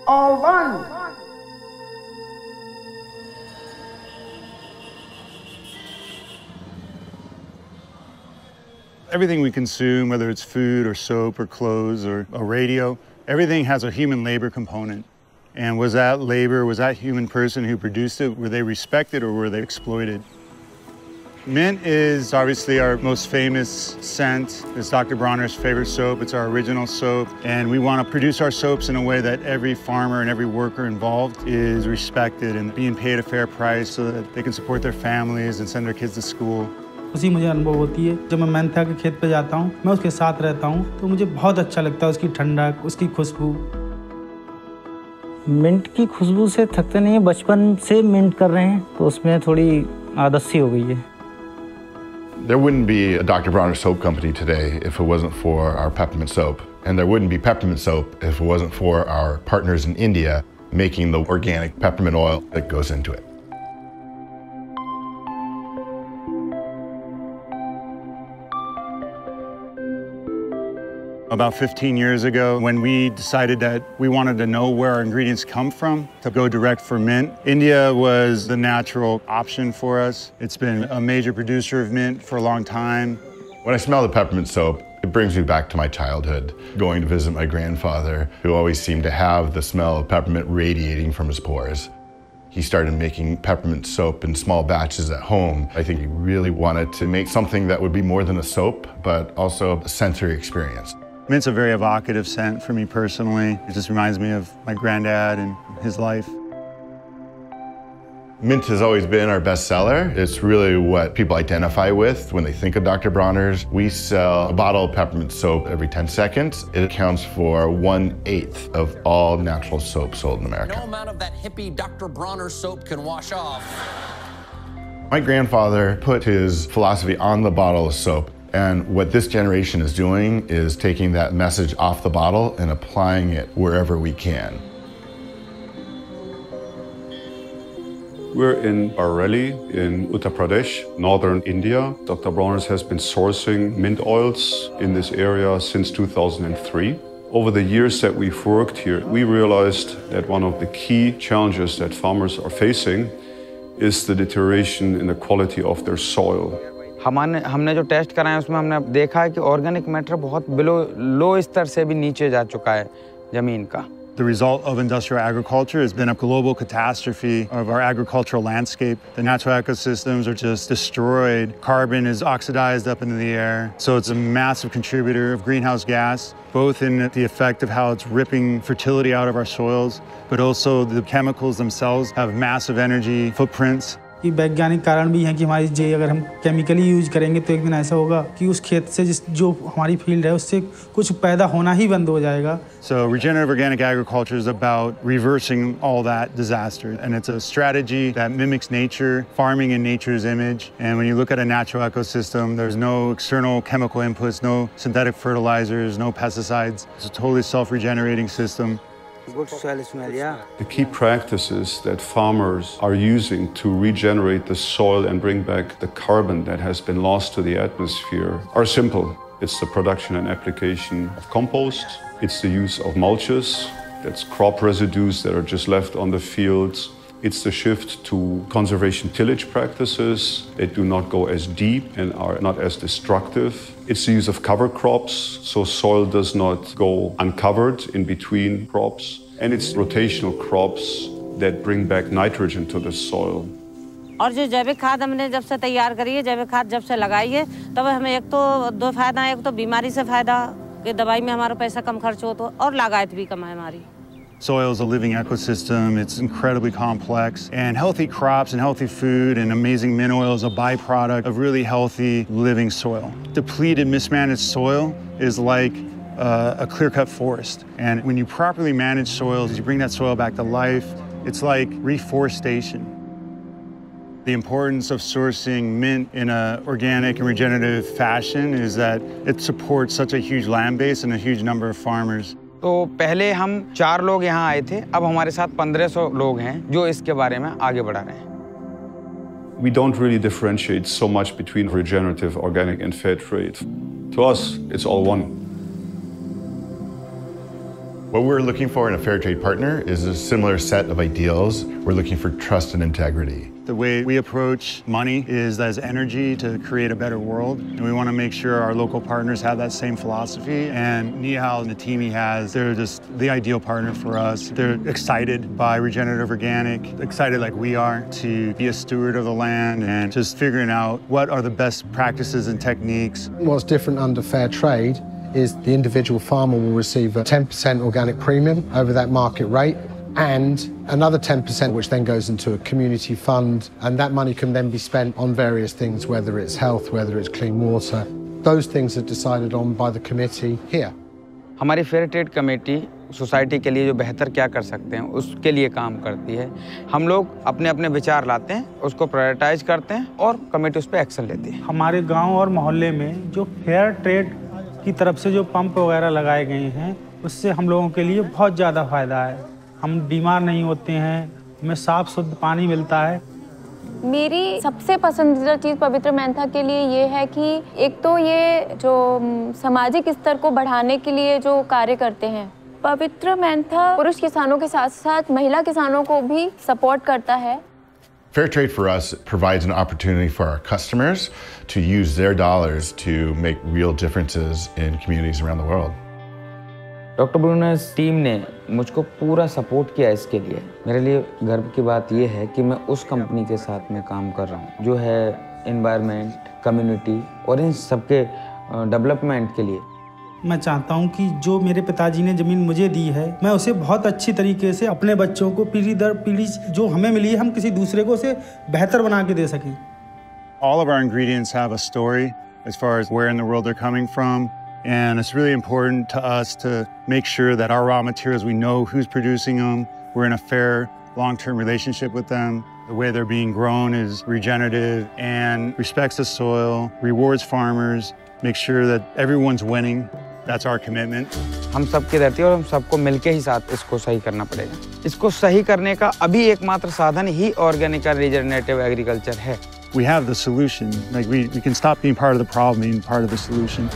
all one. Everything we consume, whether it's food or soap or clothes or a radio, everything has a human labor component. And was that labor, was that human person who produced it, were they respected or were they exploited? Mint is obviously our most famous scent. It's Dr. Bronner's favorite soap. It's our original soap. And we want to produce our soaps in a way that every farmer and every worker involved is respected and being paid a fair price so that they can support their families and send their kids to school. उसी मुझे अनुभव होती है जब मैं Mentha के खेत पे जाता हूँ, मैं उसके साथ रहता हूँ तो मुझे बहुत अच्छा लगता है उसकी ठंडक, उसकी खुशबू। मिंट की खुशबू से थकते नहीं है, बचपन से मिंट कर रहे हैं तो उसमें थोड़ी आदत सी हो गई है। There wouldn't be a Dr. Bronner soap company today if it wasn't for our peppermint soap. And there wouldn't be peppermint soap if it wasn't for our partners in India making the organic peppermint oil that goes into it. About 15 years ago, when we decided that we wanted to know where our ingredients come from to go direct for mint, India was the natural option for us. It's been a major producer of mint for a long time. When I smell the peppermint soap, it brings me back to my childhood, going to visit my grandfather, who always seemed to have the smell of peppermint radiating from his pores. He started making peppermint soap in small batches at home. I think he really wanted to make something that would be more than a soap, but also a sensory experience. Mint's a very evocative scent for me personally. It just reminds me of my granddad and his life. Mint has always been our best seller. It's really what people identify with when they think of Dr. Bronner's. We sell a bottle of peppermint soap every 10 seconds. It accounts for 1/8 of all natural soap sold in America. No amount of that hippie Dr. Bronner soap can wash off. My grandfather put his philosophy on the bottle of soap. And what this generation is doing is taking that message off the bottle and applying it wherever we can. We're in Bareilly in Uttar Pradesh, northern India. Dr. Bronner's has been sourcing mint oils in this area since 2003. Over the years that we've worked here, we realized that one of the key challenges that farmers are facing is the deterioration in the quality of their soil. हमने जो test कराया उसमें हमने देखा है कि organic matter बहुत लो स्तर से भी नीचे जा चुका है जमीन का। The result of industrial agriculture has been a global catastrophe of our agricultural landscape. The natural ecosystems are just destroyed. Carbon is oxidized up into the air. So it's a massive contributor of greenhouse gas, both in the effect of how it's ripping fertility out of our soils, but also the chemicals themselves have massive energy footprints. कि वैज्ञानिक कारण भी हैं कि हमारी जे अगर हम chemically use करेंगे तो एक दिन ऐसा होगा कि उस खेत से जो हमारी फील्ड है उससे कुछ पैदा होना ही बंद हो जाएगा. So regenerative organic agriculture is about reversing all that disaster, and it's a strategy that mimics nature, farming in nature's image. And when you look at a natural ecosystem, there's no external chemical inputs, no synthetic fertilizers, no pesticides. It's a totally self-regenerating system. Good soil smell, yeah. The key practices that farmers are using to regenerate the soil and bring back the carbon that has been lost to the atmosphere are simple. It's the production and application of compost. It's the use of mulches. That's crop residues that are just left on the fields. It's the shift to conservation tillage practices that do not go as deep and are not as destructive. It's the use of cover crops, so soil does not go uncovered in between crops. And it's rotational crops that bring back nitrogen to the soil. और जो जैविक खाद हमने जब से तैयार करी है, जैविक खाद जब से लगाई है, तब हमें एक तो दो फायदा है, एक तो बीमारी से फायदा कि दवाई में हमारा पैसा कम खर्च हो तो और लागत भी कम है हमारी. Soil is a living ecosystem. It's incredibly complex. And healthy crops and healthy food and amazing mint oil is a byproduct of really healthy living soil. Depleted, mismanaged soil is like a clear-cut forest. And when you properly manage soils, you bring that soil back to life, it's like reforestation. The importance of sourcing mint in an organic and regenerative fashion is that it supports such a huge land base and a huge number of farmers. तो पहले हम 4 लोग यहाँ आए थे, अब हमारे साथ 1500 लोग हैं जो इसके बारे में आगे बढ़ा रहे हैं. We don't really differentiate so much between regenerative, organic, and fair trade. To us, it's all one. What we're looking for in a fair trade partner is a similar set of ideals. We're looking for trust and integrity. The way we approach money is as energy to create a better world. And we want to make sure our local partners have that same philosophy. And Nihal and the team he has, they're just the ideal partner for us. They're excited by regenerative organic, excited like we are to be a steward of the land and just figuring out what are the best practices and techniques. What's different under fair trade is the individual farmer will receive a 10% organic premium over that market rate, and another 10% which then goes into a community fund, and that money can then be spent on various things, whether it's health, whether it's clean water. Those things are decided on by the committee here. हमारी fair trade committee society के लिए जो बेहतर क्या कर सकते हैं उसके लिए काम करती है। हम लोग अपने अपने विचार लाते हैं, उसको प्रायोरिटाइज करते हैं और कमेटी उस पर एक्शन लेती है। हमारे गांव और मोहल्ले में जो फेयर ट्रेड की तरफ से जो पंप वगैरह लगाए गए हैं उससे हम लोगों के लिए बहुत ज़्यादा फ़ायदा है। हम बीमार नहीं होते हैं, हमें साफ़ शुद्ध पानी मिलता है। मेरी सबसे पसंदीदा चीज़ पवित्र मेंथा के लिए ये है कि एक तो ये जो सामाजिक स्तर को बढ़ाने के लिए जो कार्य करते हैं, पवित्र मेंथा पुरुष किसानों के साथ साथ महिला किसानों को भी सपोर्ट करता है। Fair trade for us provides an opportunity for our customers to use their dollars to make real differences in communities around the world. Doctor Brunner's team ने मुझको पूरा सपोर्ट किया इसके लिए। मेरे लिए गर्व की बात यह है कि मैं उस कंपनी के साथ में काम कर रहा हूँ जो है एनवायरनमेंट, कम्युनिटी और इन सबके डेवलपमेंट के लिए। मैं चाहता हूं कि जो मेरे पिताजी ने ज़मीन मुझे दी है, मैं उसे बहुत अच्छी तरीके से अपने बच्चों को पीढ़ी दर पीढ़ी जो हमें मिली है, हम किसी दूसरे को उसे बेहतर बना के दे सकें। All of our ingredients have a story as far as where in the world they're coming from. And it's really important to us to make sure that our raw materials, we know who's producing them. We're in a fair long-term relationship with them. The way they're being grown is regenerative and respects the soil, rewards farmers, make sure that everyone's winning. That's our commitment. हम सबकी धरती और हम सबको मिलके ही साथ इसको सही करना पड़ेगा। इसको सही करने का अभी एकमात्र साधन ही ऑर्गेनिक और रिजेनरेटिव एग्रीकल्चर है। We have the solution. Like we can stop being part of the problem, being part of the solution.